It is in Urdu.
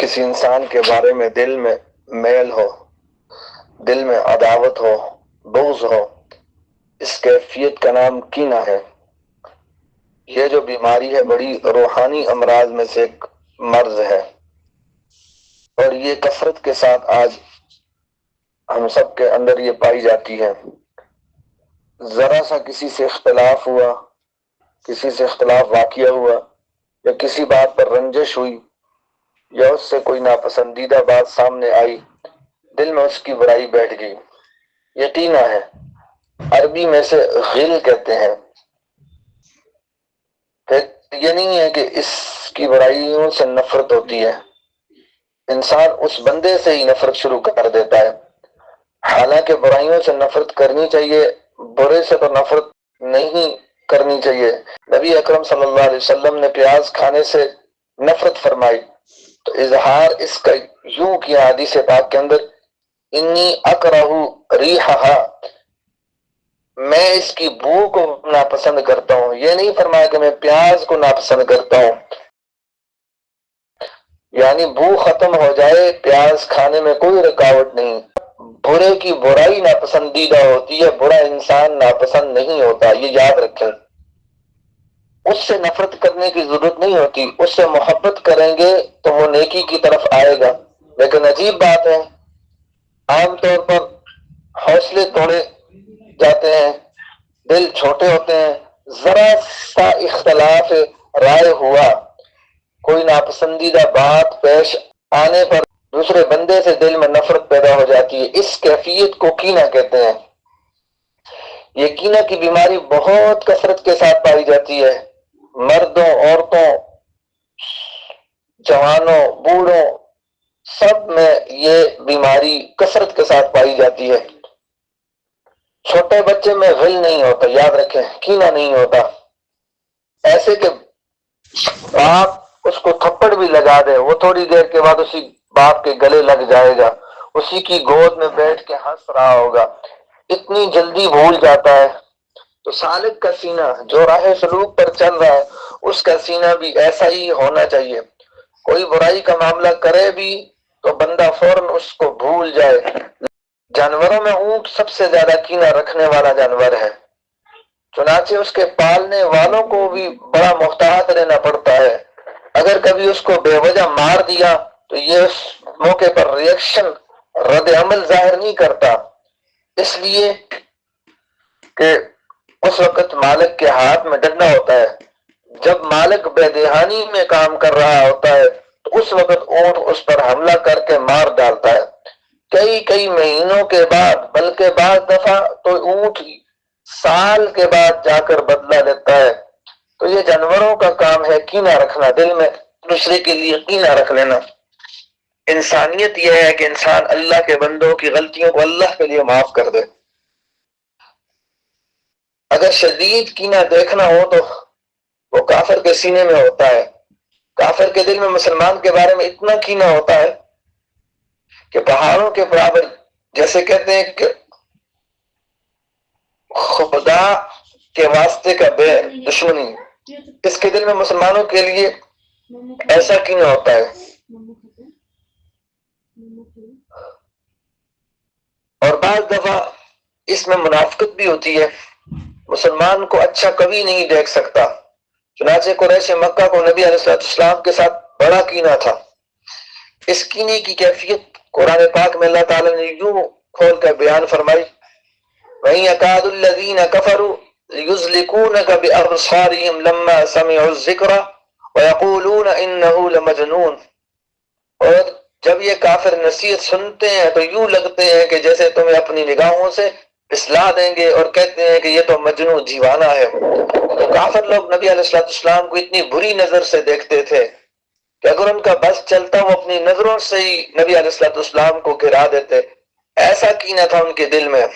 کسی انسان کے بارے میں دل میں میل ہو، دل میں عداوت ہو، بغض ہو، اس کیفیت کا نام کینہ ہے۔ یہ جو بیماری ہے بڑی روحانی امراض میں سے ایک مرض ہے، اور یہ کثرت کے ساتھ آج ہم سب کے اندر یہ پائی جاتی ہے۔ ذرا سا کسی سے اختلاف ہوا، کسی سے اختلاف واقع ہوا، یا کسی بات پر رنجش ہوئی، یا اس سے کوئی ناپسندیدہ بات سامنے آئی، دل میں اس کی برائی بیٹھ گئی، یقیناً ہے۔ عربی میں سے غل کہتے ہیں۔ پھر یہ نہیں ہے کہ اس کی برائیوں سے نفرت ہوتی ہے، انسان اس بندے سے ہی نفرت شروع کر دیتا ہے۔ حالانکہ برائیوں سے نفرت کرنی چاہیے، برے سے تو نفرت نہیں کرنی چاہیے۔ نبی اکرم صلی اللہ علیہ وسلم نے پیاز کھانے سے نفرت فرمائی، تو اظہار اس کا یوں کیا حدیث پاک کے اندر، انی اکرہ ریحہا، میں اس کی بو کو ناپسند کرتا ہوں۔ یہ نہیں فرمایا کہ میں پیاز کو ناپسند کرتا ہوں، یعنی بو ختم ہو جائے، پیاز کھانے میں کوئی رکاوٹ نہیں۔ برے کی برائی ناپسندیدہ ہوتی ہے، برا انسان ناپسند نہیں ہوتا، یہ یاد رکھیں۔ اس سے نفرت کرنے کی ضرورت نہیں ہوتی، اس سے محبت کریں گے تو وہ نیکی کی طرف آئے گا۔ لیکن عجیب بات ہے، عام طور پر حوصلے توڑے جاتے ہیں، دل چھوٹے ہوتے ہیں، ذرا سا اختلاف رائے ہوا، کوئی ناپسندیدہ بات پیش آنے پر دوسرے بندے سے دل میں نفرت پیدا ہو جاتی ہے۔ اس کیفیت کو کینہ کہتے ہیں۔ یہ کینہ کی بیماری بہت کثرت کے ساتھ پائی جاتی ہے، مردوں، عورتوں، جوانوں، بوڑھوں، سب میں یہ بیماری کثرت کے ساتھ پائی جاتی ہے۔ چھوٹے بچے میں غل نہیں ہوتا، یاد رکھیں، کینہ نہیں ہوتا۔ ایسے کہ باپ اس کو تھپڑ بھی لگا دے، وہ تھوڑی دیر کے بعد اسی باپ کے گلے لگ جائے گا، اسی کی گود میں بیٹھ کے ہنس رہا ہوگا، اتنی جلدی بھول جاتا ہے۔ تو سالک کا سینہ جو راہ سلوک پر چل رہا ہے، اس کا سینہ بھی ایسا ہی ہونا چاہیے۔ کوئی برائی کا معاملہ کرے بھی تو بندہ فوراً اس کو بھول جائے۔ جانوروں میں اونٹ سب سے زیادہ کینہ رکھنے والا جانور ہے، چنانچہ اس کے پالنے والوں کو بھی بڑا محتاط رہنا پڑتا ہے۔ اگر کبھی اس کو بے وجہ مار دیا تو یہ اس موقع پر ریئیکشن، رد عمل ظاہر نہیں کرتا، اس لیے کہ اس وقت مالک کے ہاتھ میں ڈنڈا ہوتا ہے۔ جب مالک بے دہانی میں کام کر رہا ہوتا ہے تو اس وقت اونٹ اس پر حملہ کر کے مار ڈالتا ہے۔ کئی مہینوں کے بعد، بلکہ بعض دفعہ تو اونٹ سال کے بعد جا کر بدلہ لیتا ہے۔ تو یہ جانوروں کا کام ہے کینہ رکھنا، دل میں دوسرے کے لیے کینہ رکھ لینا۔ انسانیت یہ ہے کہ انسان اللہ کے بندوں کی غلطیوں کو اللہ کے لیے معاف کر دے۔ اگر شدید کینہ دیکھنا ہو تو وہ کافر کے سینے میں ہوتا ہے۔ کافر کے دل میں مسلمان کے بارے میں اتنا کینہ ہوتا ہے کہ پہاڑوں کے برابر، جیسے کہتے ہیں کہ خدا کے واسطے کا بے دشمنی، اس کے دل میں مسلمانوں کے لیے ایسا کینہ ہوتا ہے۔ اور بعض دفعہ اس میں منافقت بھی ہوتی ہے، مسلمان کو اچھا کبھی نہیں دیکھ سکتا۔ چنانچہ قریش مکہ کو نبی علیہ السلام کے ساتھ بڑا کینہ تھا۔ اس کینے کی کیفیت قرآن پاک میں اللہ تعالیٰ نے یوں کھول کر بیان فرمائی، وَإِن يَكَادُ الَّذِينَ كَفَرُوا لِيُزْلِقُونَكَ بِأَبْصَارِهِمْ لَمَّا سَمِعُوا الذِّكْرَ وَيَقُولُونَ إِنَّهُ لَمَجْنُونٌ، اور جب یہ کافر نصیحت سنتے ہیں تو یوں لگتے ہیں کہ جیسے تمہیں اپنی نگاہوں سے پھسلا دیں گے، اور کہتے ہیں کہ یہ تو مجنون دیوانہ ہے۔ تو کافر لوگ نبی علیہ السلام کو اتنی بری نظر سے دیکھتے تھے کہ اگر ان کا بس چلتا وہ اپنی نظروں سے ہی نبی علیہ السلام کو گرا دیتے، ایسا کینہ تھا ان کے دل میں۔